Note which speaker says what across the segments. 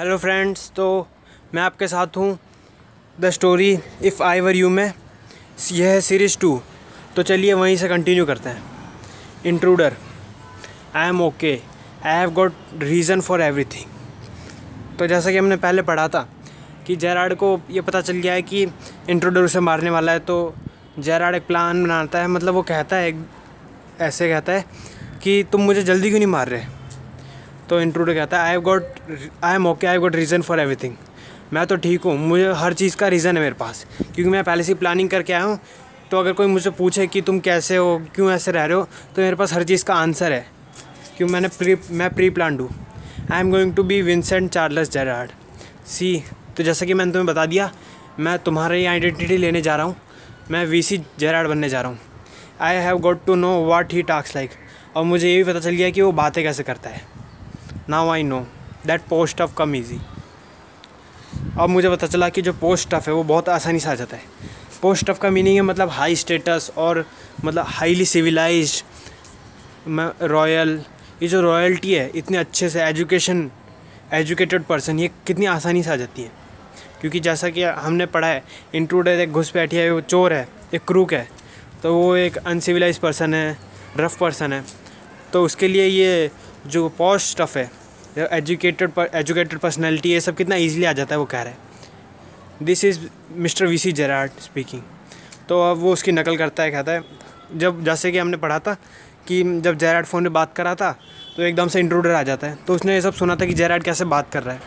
Speaker 1: Hello friends, तो मैं आपके साथ हूँ the story if I were you में। यह है सीरीज़ 2। तो चलिए वहीं से कंटिन्यू करते हैं। Intruder. I am okay, I have got reason for everything. तो जैसा कि हमने पहले पढ़ा था कि जेरार्ड को ये पता चल गया है कि इंट्रूडर उसे मारने वाला है, तो जेरार्ड एक प्लान बनाता है। मतलब वो कहता है, ऐसे कहता है कि तुम मुझे जल्दी क्यों नहीं मार रहे। तो इंट्रूडर कहता है I am okay, I have got reason for everything. मैं तो ठीक हूँ, मुझे हर चीज़ का रीज़न है मेरे पास, क्योंकि मैं पहले से प्लानिंग करके आया हूँ। तो अगर कोई मुझसे पूछे कि तुम कैसे हो, क्यों ऐसे रह रहे हो, तो मेरे पास हर चीज़ का आंसर है, क्योंकि मैं प्री प्लान्ड हूँ। I am going to be Vincent Charles Gerard C. तो जैसा कि मैंने तुम्हें बता दिया, मैं तुम्हारी आइडेंटिटी लेने जा रहा हूँ। मैं वीसी जेरार्ड बनने जा रहा हूँ। I have got to know what he talks like. और मुझे ये भी पता चल गया कि वो बातें कैसे करता है। Now I know that post tough come easy. अब मुझे पता चला कि जो पोस्ट टफ है वो बहुत आसानी से आ जाता है। पोस्ट टफ का मीनिंग है मतलब हाई स्टेटस और मतलब हाईली सिविलाइज्ड, रॉयल। ये जो रॉयल्टी है, इतने अच्छे से एजुकेटेड पर्सन, ये कितनी आसानी से आ जाती है। क्योंकि जैसा कि हमने पढ़ा है, इंट्रूडर एक घुसपैठिया है, वो चोर है, एक क्रूक है, तो वो एक अनसिविलाइज पर्सन है, रफ पर्सन है। तो उसके लिए ये जो पोस्ट टफ है, एजुकेटेड पर्सनैलिटी, ये सब कितना ईजिली आ जाता है। वो कह रहा है this is mister VC Gerard speaking. तो अब वो उसकी नकल करता है, कहता है, जब जैसे कि हमने पढ़ा था कि जब जेरार्ड फ़ोन में बात कर रहा था तो एकदम से इंट्रूडर आ जाता है। तो उसने ये सब सुना था कि जेरार्ड कैसे बात कर रहा है,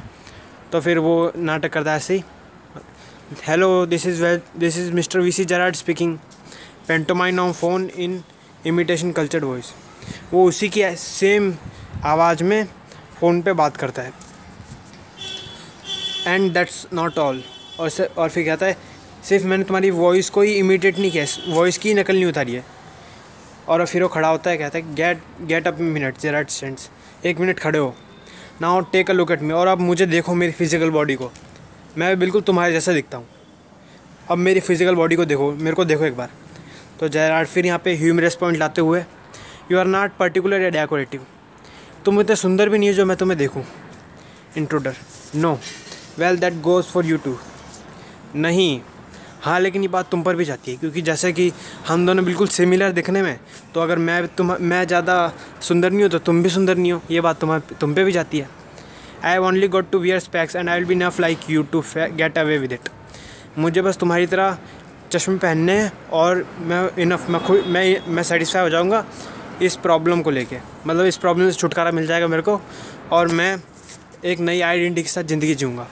Speaker 1: तो फिर वो नाटक करता है ऐसे ही, hello this is mister VC Gerard speaking, pantomime on phone in imitation cultured voice. वो उसी की सेम आवाज़ में फ़ोन पे बात करता है। And that's not all. और फिर कहता है, सिर्फ मैंने तुम्हारी वॉइस को ही इमिटेट नहीं किया, वॉइस की नकल नहीं उतारी है। और फिर वो खड़ा होता है, कहता है get up minute Gerard stands. 1 minute खड़े हो। Now take a look at me. और अब मुझे देखो, मेरी फिजिकल बॉडी को। मैं बिल्कुल तुम्हारे जैसा दिखता हूँ। अब मेरी फिजिकल बॉडी को देखो, मेरे को देखो एक बार। तो जेरार्ड फिर यहाँ पे ह्यूमरस पॉइंट लाते हुए, यू आर नॉट पर्टिकुलर या डेकोरेटिव। तुम इतने सुंदर भी नहीं हो जो मैं तुम्हें देखूं। Intruder. No. Well that goes for you too. नहीं, हाँ, लेकिन ये बात तुम पर भी जाती है, क्योंकि जैसे कि हम दोनों बिल्कुल सिमिलर दिखने में, तो अगर मैं ज़्यादा सुंदर नहीं हूँ तो तुम भी सुंदर नहीं हो, ये बात तुम पे भी जाती है। I have only got to wear specs and I will be enough like you to get away with it. मुझे बस तुम्हारी तरह चश्मे पहनने हैं और मैं सेटिस्फाई हो जाऊँगा इस प्रॉब्लम को लेके। मतलब इस प्रॉब्लम से छुटकारा मिल जाएगा मेरे को, और मैं एक नई आइडेंटिटी के साथ ज़िंदगी जीऊँगा।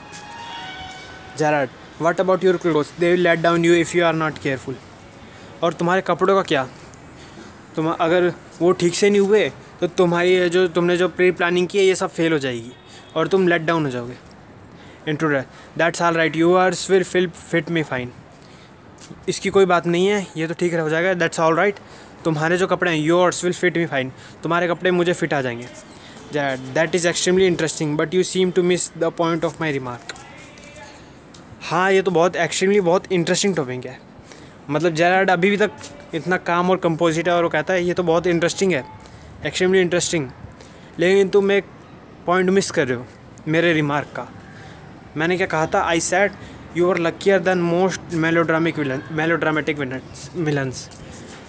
Speaker 1: Gerard. What about your clothes, they will let down you if you are not careful. और तुम्हारे कपड़ों का क्या? तुम अगर वो ठीक से नहीं हुए तो तुमने जो प्री प्लानिंग की है, ये सब फेल हो जाएगी और तुम लेट डाउन हो जाओगे। Intruder. That's all right, yours will fit me fine. इसकी कोई बात नहीं है, ये तो ठीक हो जाएगा। दैट्स ऑल राइट, तुम्हारे जो कपड़े हैं, yours will fit me fine, तुम्हारे कपड़े मुझे फिट आ जाएंगे। That is extremely interesting but you seem to miss the point of my remark. हाँ, ये तो बहुत इंटरेस्टिंग टॉपिक है। मतलब जेरार्ड अभी भी तक इतना काम और कंपोजिट है, और वो कहता है ये तो बहुत इंटरेस्टिंग है, एक्सट्रीमली इंटरेस्टिंग, लेकिन तुम एक पॉइंट मिस कर रहे हो मेरे रिमार्क का। मैंने क्या कहा था? I said you are luckier than most melodramatic villains.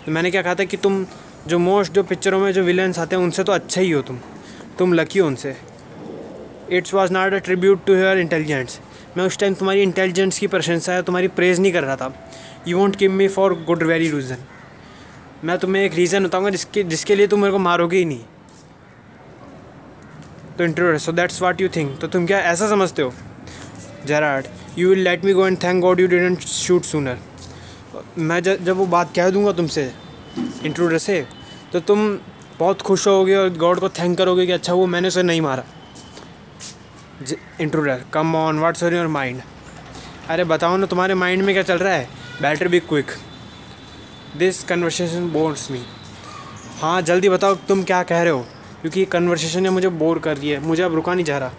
Speaker 1: तो मैंने क्या कहा था कि तुम जो पिक्चरों में जो विलन्स आते हैं उनसे तो अच्छा ही हो, तुम लकी हो उनसे। It's was not a tribute to your intelligence. मैं उस टाइम तुम्हारी इंटेलिजेंस की प्रशंसा है, तुम्हारी प्रेज़ नहीं कर रहा था। You want give me for good very reason. मैं तुम्हें एक रीज़न बताऊँगा जिसके लिए तुम मेरे को मारोगे ही नहीं। तो intruder. So that's what you think. तो तुम क्या ऐसा समझते हो? Gerard. You will let me go and thank god you didn't shoot sooner. मैं जब वो बात कह दूँगा तुमसे, इंट्रूडर से, तो तुम बहुत खुश होगे और गॉड को थैंक करोगे कि अच्छा वो मैंने उसे नहीं मारा। Intruder. Come on, what's on your mind. अरे बताओ ना, तुम्हारे माइंड में क्या चल रहा है? Better be quick, this conversation bores me. हाँ, जल्दी बताओ तुम क्या कह रहे हो, क्योंकि ये कन्वर्सेशन है मुझे बोर कर रही है, मुझे अब रुका नहीं जा रहा।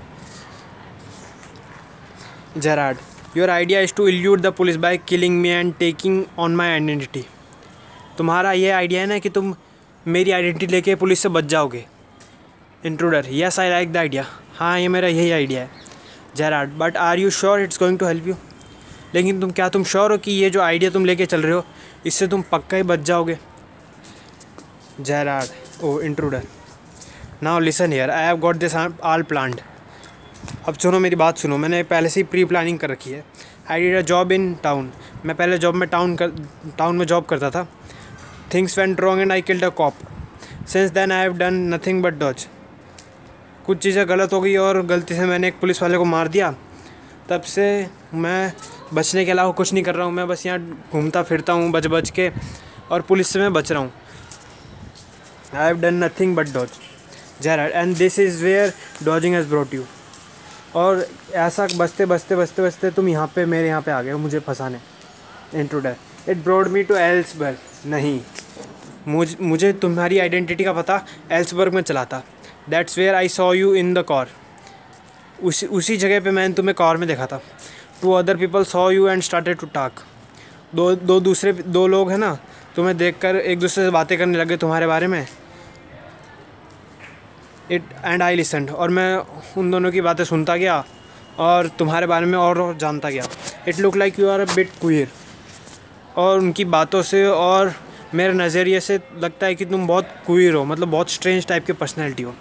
Speaker 1: Gerard. Your idea is to elude the police by killing me and taking on my identity. तुम्हारा ये आइडिया है ना कि तुम मेरी आइडेंटिटी लेके पुलिस से बच जाओगे। Intruder. Yes, I like the idea. हाँ, ये मेरा यही आइडिया है। Gerard, but are you sure it's going to help you? लेकिन क्या तुम श्योर हो कि ये जो आइडिया तुम लेके चल रहे हो इससे तुम पक्का ही बच जाओगे? Gerard, oh intruder, now listen here, I have got this all planned. अब सुनो, मेरी बात सुनो, मैंने पहले से ही प्री प्लानिंग कर रखी है। I did a job in town, मैं पहले जॉब में टाउन में जॉब करता था। Things went wrong and I killed a cop. Since then I have done nothing but dodge. कुछ चीज़ें गलत हो गई और गलती से मैंने एक पुलिस वाले को मार दिया। तब से मैं बचने के अलावा कुछ नहीं कर रहा हूँ। मैं बस यहाँ घूमता फिरता हूँ बच के, और पुलिस से मैं बच रहा हूँ। I have done nothing but dodge Gerard, and this is where dodging has brought you. और ऐसा बचते तुम यहाँ पे मेरे यहाँ पे आ गए हो मुझे फंसाने। Intruder, it brought me to Elsberg. नहीं, मुझे तुम्हारी आइडेंटिटी का पता एल्सबर्ग में चला था। That's where I saw you in the car. उसी जगह पे मैंने तुम्हें कार में देखा था। Two other people saw you and started to talk. दो लोग हैं ना, तुम्हें देखकर एक दूसरे से बातें करने लगे तुम्हारे बारे में। इट एंड आई लिसन्ड, और मैं उन दोनों की बातें सुनता गया और तुम्हारे बारे में और जानता गया। It look like you are a bit queer, और उनकी बातों से और मेरे नज़रिए से लगता है कि तुम बहुत क्वीयर हो, मतलब बहुत स्ट्रेंज टाइप की पर्सनैलिटी हो।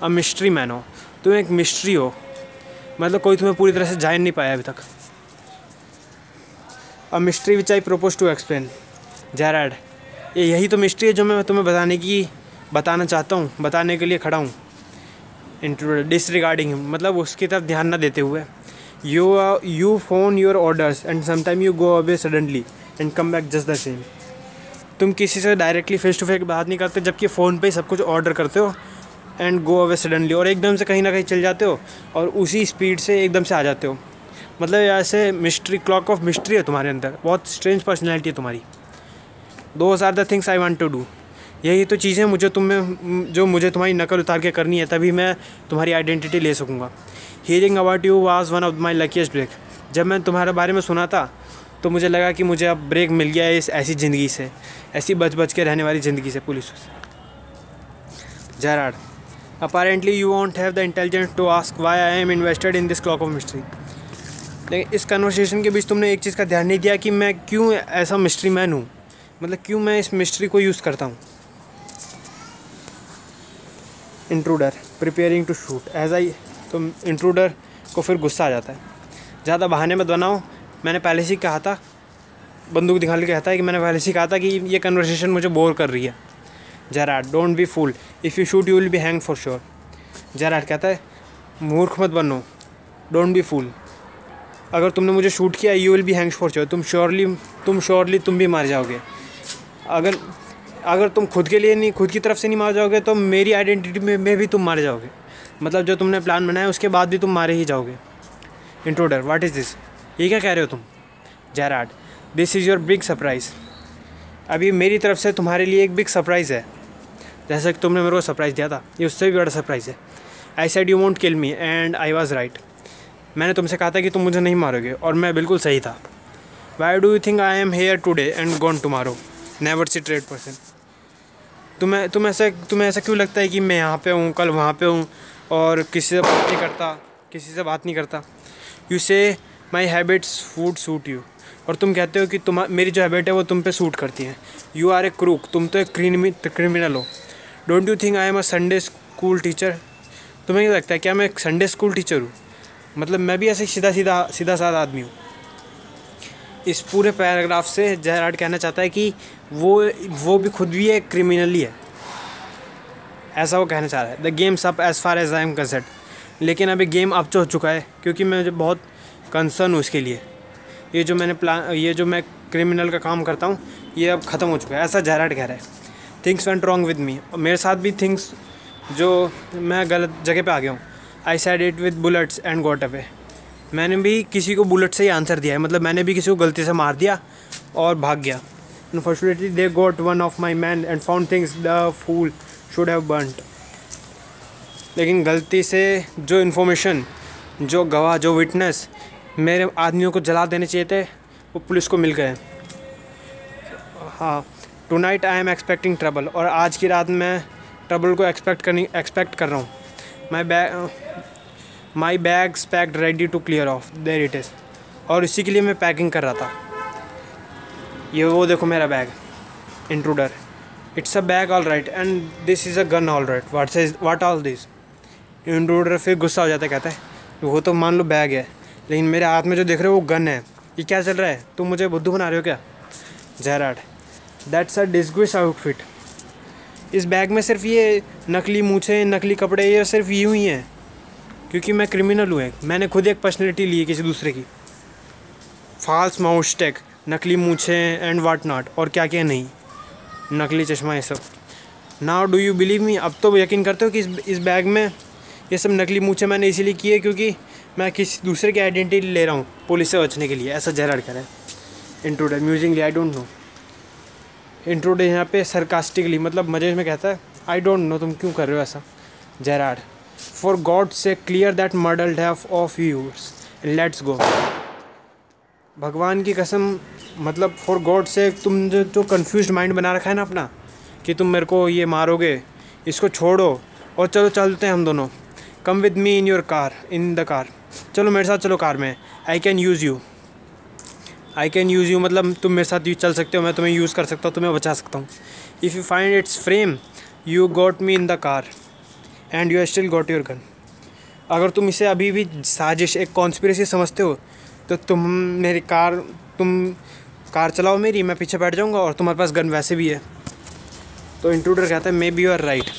Speaker 1: अ मिस्ट्री मैन हो, तुम एक मिस्ट्री हो, मतलब कोई तुम्हें पूरी तरह से जान नहीं पाया अभी तक। A mystery which I propose to explain Gerard, यही तो मिस्ट्री है जो मैं तुम्हें बताना चाहता हूँ, बताने के लिए खड़ा हूँ। इंट्रूडर, डिसरिगार्डिंग हिम, मतलब उसकी तरफ ध्यान न देते हुए। You phone your orders and sometime you go away suddenly and come back just the same. तुम किसी से डायरेक्टली फेस टू फेस बात नहीं करते, जबकि फ़ोन पे सब कुछ ऑर्डर करते हो एंड गो अवे सडनली, और एकदम से कहीं ना कहीं चल जाते हो और उसी स्पीड से एकदम से आ जाते हो। मतलब ऐसे मिस्ट्री, क्लॉक ऑफ मिस्ट्री है तुम्हारे अंदर, बहुत स्ट्रेंज पर्सनैलिटी है तुम्हारी। Those are the things I want to do. यही तो चीज़ें मुझे तुम्हारी नकल उतार के करनी है, तभी मैं तुम्हारी आइडेंटिटी ले सकूँगा। Hearing about you was one of my luckiest break. जब मैं तुम्हारे बारे में सुना था तो मुझे लगा कि मुझे अब ब्रेक मिल गया है इस ऐसी ज़िंदगी से, ऐसी बच के रहने वाली ज़िंदगी से, पुलिस से। Gerard, apparently you won't have the intelligence to ask why I am invested in this clock of mystery. लेकिन इस कन्वर्सेशन के बीच तुमने एक चीज़ का ध्यान नहीं दिया कि मैं क्यों ऐसा मिस्ट्री मैन हूँ, मतलब क्यों मैं इस मिस्ट्री को यूज़ करता हूँ। Intruder, preparing to shoot as I. तो इंट्रूडर को फिर गुस्सा आ जाता है। ज़्यादा बहाने मत बनाओ, मैंने पहले से ही कहा था, बंदूक दिखा के कहता है कि मैंने पहले से ही कहा था कि ये कन्वर्सेशन मुझे बोर कर रही है। Gerard, don't be fool, if you shoot you will be hang for sure. Gerard कहता है, मूर्ख मत बनो, डोंट बी फूल, अगर तुमने मुझे शूट किया you will be hang for sure, तुम श्योरली तुम भी मार जाओगे। अगर तुम खुद के लिए नहीं, खुद की तरफ से नहीं मार जाओगे तो मेरी आइडेंटिटी में भी तुम मारे जाओगे, मतलब जो तुमने प्लान बनाया उसके बाद भी तुम मारे ही जाओगे। इंट्रूडर, व्हाट इज़ दिस, ये क्या कह रहे हो तुम? Gerrard, this is your big surprise. अभी मेरी तरफ से तुम्हारे लिए एक बिग सरप्राइज़ है, जैसा कि तुमने मेरे को सरप्राइज़ दिया था, ये उससे भी बड़ा सरप्राइज़ है। आई said you won't kill me and I was right. मैंने तुमसे कहा था कि तुम मुझे नहीं मारोगे और मैं बिल्कुल सही था। Why do you think I am here today and gone tomorrow, never see trade person. तुम्हें ऐसा क्यों लगता है कि मैं यहाँ पे हूँ, कल वहाँ पे हूँ और किसी से बात नहीं करता। यू से माई हैबिट्स वुड सूट यू, और तुम कहते हो कि मेरी जो हैबिट है वो तुम पे सूट करती हैं। यू आर ए क्रूक, तुम तो एक क्रिमिनल हो। Don't you think I am a Sunday school teacher. तुम्हें क्या लगता है क्या मैं एक संडे स्कूल टीचर हूँ? मतलब मैं भी ऐसे सीधा साधा आदमी हूँ। इस पूरे पैराग्राफ से जेराड कहना चाहता है कि वो भी खुद भी एक क्रिमिनल ही है, ऐसा वो कहना चाह रहा है। The game's up as far as I am concern. लेकिन अभी गेम अप तो हो चुका है, क्योंकि मैं बहुत कंसर्न हूँ इसके लिए। ये जो मैं क्रिमिनल का काम करता हूँ ये अब ख़त्म हो चुका है, ऐसा जेराड कह रहा है। Things went wrong with me, और मेरे साथ भी थिंग्स, जो मैं गलत जगह पे आ गया हूँ। I said it with bullets and got away. मैंने भी किसी को बुलेट से ही आंसर दिया है, मतलब मैंने भी किसी को गलती से मार दिया और भाग गया। Unfortunately they got one of my man and found things the fool should have burnt. लेकिन गलती से जो इन्फॉर्मेशन, जो गवाह, जो विटनेस मेरे आदमियों को जला देने चाहिए थे वो पुलिस को मिल गए। हाँ, tonight I am expecting trouble, और आज की रात मैं ट्रबल को एक्सपेक्ट कर रहा हूँ। My bags packed ready to clear off, there it is. और इसी के लिए मैं पैकिंग कर रहा था। ये वो देखो मेरा bag, intruder. It's a bag all right and this is a gun all right, what all this. Intruder फिर गुस्सा हो जाता है, कहता है वो तो मान लो बैग है, लेकिन मेरे हाथ में जो देख रहे हो वो गन है, ये क्या चल रहा है, तुम मुझे बुद्धू बना रहे हो क्या? Gerrard, that's a disgrace outfit. इस बैग में सिर्फ ये नकली मूछें, नकली कपड़े, ये सिर्फ यूँ ही हैं क्योंकि मैं क्रिमिनल हूँ। मैंने खुद एक पर्सनैलिटी ली है किसी दूसरे की। फॉल्स माउस्टेक, नकली मूछें एंड वाट नॉट, और क्या क्या नहीं, नकली चश्मा, ये सब। Now do you believe me, अब तो यकीन करते हो कि इस बैग में ये सब नकली मूछें मैंने इसीलिए की है क्योंकि मैं किसी दूसरे की आइडेंटिटी ले रहा हूँ पुलिस से बचने के लिए, ऐसा जेराड कह रहा है। Intruder musingly, I don't know. Intruder यहाँ पे सरकास्टिकली, मतलब मजे में कहता है, आई डोंट नो तुम क्यों कर रहे हो ऐसा। Gerard, for God sake clear that muddled have of yours let's go. भगवान की कसम, मतलब फॉर गॉड से, तुम जो कन्फ्यूज माइंड बना रखा है ना अपना कि तुम मेरे को ये मारोगे, इसको छोड़ो और चलो चलते हैं हम दोनों। Come with me in your car, in the car, चलो मेरे साथ चलो कार में। I can use you, I can use you मतलब तुम मेरे साथ चल सकते हो, मैं तुम्हें यूज़ कर सकता हूँ, तुम्हें बचा सकता हूँ। If you find its frame you got me in the car and you still got your gun. अगर तुम इसे अभी भी साजिश, एक कॉन्स्पिरेसी समझते हो तो तुम कार चलाओ मेरी, मैं पीछे बैठ जाऊँगा और तुम्हारे पास गन वैसे भी है। तो इंट्रूडर कहता है maybe you are right.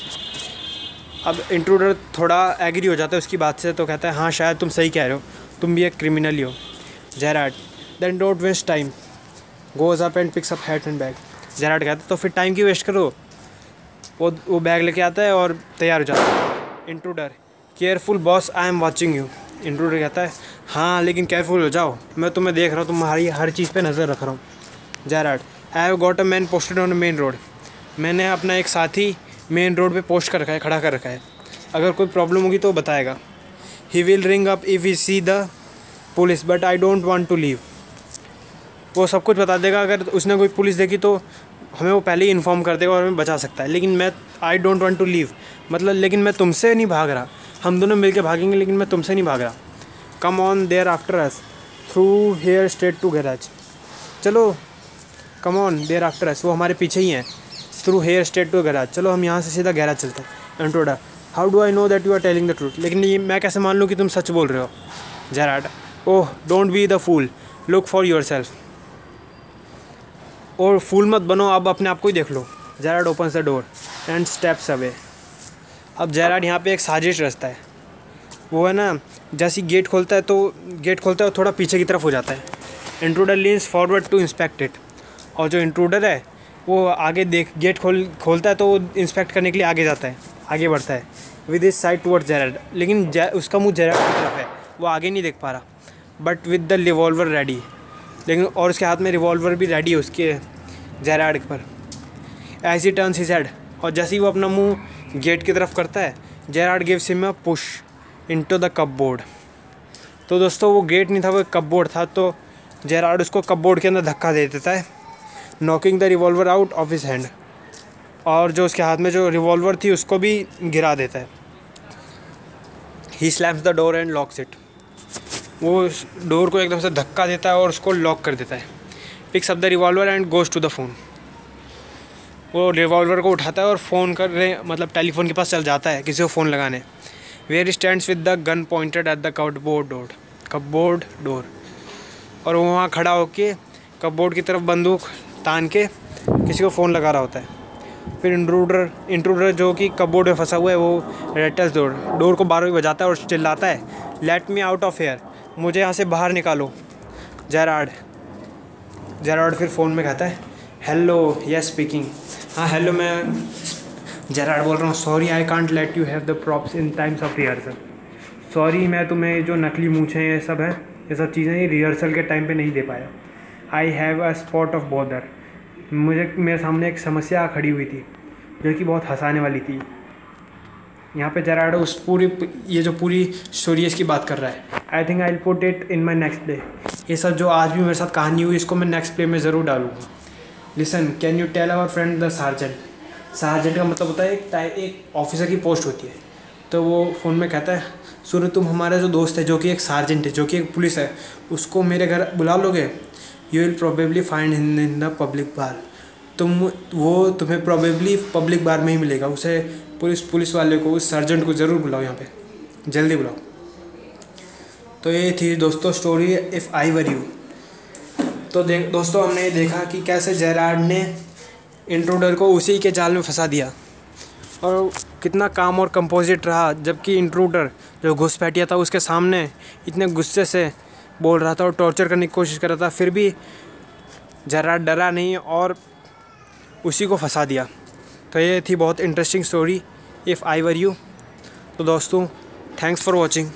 Speaker 1: अब इंट्रूडर थोड़ा एग्री हो जाता है उसकी बात से, तो कहता है हाँ शायद तुम सही कह रहे हो, तुम भी एक क्रिमिनल ही हो। Gerard, then don't waste time, goes up and picks up hat and bag. Gerard कहता है तो फिर टाइम क्यों वेस्ट करो। वो बैग लेके आता है और तैयार हो जाता है। Intruder, careful boss, I am watching you. Intruder कहता है हाँ लेकिन केयरफुल हो जाओ, मैं तुम्हें देख रहा हूँ, तुम्हारी हर चीज़ पे नज़र रख रहा हूँ। Gerrard, I have got a man posted on main road. मैंने अपना एक साथी मेन रोड पे पोस्ट कर रखा है, खड़ा कर रखा है, अगर कोई प्रॉब्लम होगी तो बताएगा। He will ring up if he see the police but I don't want to leave. वो सब कुछ बता देगा, अगर उसने कोई पुलिस देखी तो हमें वो पहले ही इन्फॉर्म कर देगा और हमें बचा सकता है। लेकिन मैं I don't want to leave मतलब, लेकिन मैं तुमसे नहीं भाग रहा, हम दोनों मिलके भागेंगे लेकिन मैं तुमसे नहीं भाग रहा। Come on there after us through here straight to garage. चलो come on there after us, वो हमारे पीछे ही हैं। Through here straight to garage, चलो हम यहाँ से सीधा गैराज चलते हैं। Intruder, how do I know that you are telling the truth. लेकिन ये मैं कैसे मान लूँ कि तुम सच बोल रहे हो। Gerard, oh don't be the fool, look for your self. और फूल मत बनो, अब अपने आप को ही देख लो। Gerard opens the door and steps away. अब जेराड यहाँ पे एक साजिश रचता है। वो है ना, जैसे गेट खोलता है तो थोड़ा पीछे की तरफ हो जाता है। Intruder leans forward to inspect it. और जो इंट्रूडर है वो आगे गेट खोलता है तो वो इंस्पेक्ट करने के लिए आगे जाता है, आगे बढ़ता है with his side towards Gerrard. लेकिन उसका मुंह जेराड की तरफ है, वो आगे नहीं देख पा रहा, but with the revolver ready. लेकिन और उसके हाथ में रिवॉल्वर भी रेडी है उसके जेराड पर। As he turns his head, और जैसे ही वो अपना मुंह गेट की तरफ करता है, Gerrard gives him a push into the cupboard. तो दोस्तों वो गेट नहीं था, वो कपबोर्ड था। तो जेराड उसको कपबोर्ड के अंदर धक्का दे देता है, knocking the revolver out of his hand. और जो उसके हाथ में जो रिवॉल्वर थी उसको भी गिरा देता है। He slams the door and locks it. वो उस डोर को एकदम से धक्का देता है और उसको लॉक कर देता है। Picks up the revolver and goes to the phone. वो रिवॉल्वर को उठाता है और फ़ोन मतलब टेलीफोन के पास चल जाता है किसी को फ़ोन लगाने। Where stands with the gun pointed at the cupboard door. और वो वहाँ खड़ा होके कपबोर्ड की तरफ बंदूक तान के किसी को फ़ोन लगा रहा होता है। फिर इंट्रूडर जो कि कपबोर्ड में फंसा हुआ है वो रेटल्स डोर को बार-बार बजाता है और चिल्लाता है, let me out of here, मुझे यहाँ से बाहर निकालो। जेराड फिर फ़ोन में कहता है, हेलो यस स्पीकिंग। हाँ हेलो, मैं जेराड बोल रहा हूँ। Sorry I can't let you have the props in times of rehearsal. Sorry, मैं तुम्हें जो नकली मूछें ये सब है, ये सब चीज़ें रिहर्सल के टाइम पे नहीं दे पाया। I have a spot of bother. मेरे सामने एक समस्या खड़ी हुई थी जो कि बहुत हंसाने वाली थी। यहाँ पे जेराड उस ये जो पूरी स्टोरी इसकी बात कर रहा है। I think I will put it in my next play. ये सब जो आज भी मेरे साथ कहानी हुई इसको मैं नेक्स्ट प्ले में ज़रूर डालूँगा। Listen, can you tell our friend the sergeant. Sergeant का मतलब होता है एक ऑफिसर की पोस्ट होती है। तो वो फ़ोन में कहता है, सूर्य तुम हमारा जो दोस्त है, जो कि एक सार्जेंट है, जो कि एक पुलिस है, उसको मेरे घर बुला लोगे? You will probably find in the public bar. वो तुम्हें प्रोबेबली पब्लिक बार में ही मिलेगा। उसे पुलिस वाले को, उस सर्जेंट को ज़रूर बुलाओ यहाँ पे, जल्दी बुलाओ। तो ये थी दोस्तों story if I were you. तो दोस्तों हमने ये देखा कि कैसे जेरार्ड ने इंट्रूडर को उसी के जाल में फंसा दिया, और कितना काम और कंपोजिट रहा, जबकि इंट्रूडर जो घुसपैठिया था उसके सामने इतने गुस्से से बोल रहा था और टॉर्चर करने की कोशिश कर रहा था, फिर भी जेरार्ड डरा नहीं और उसी को फंसा दिया। तो ये थी बहुत interesting story if I were you. तो दोस्तों थैंक्स फॉर वॉचिंग।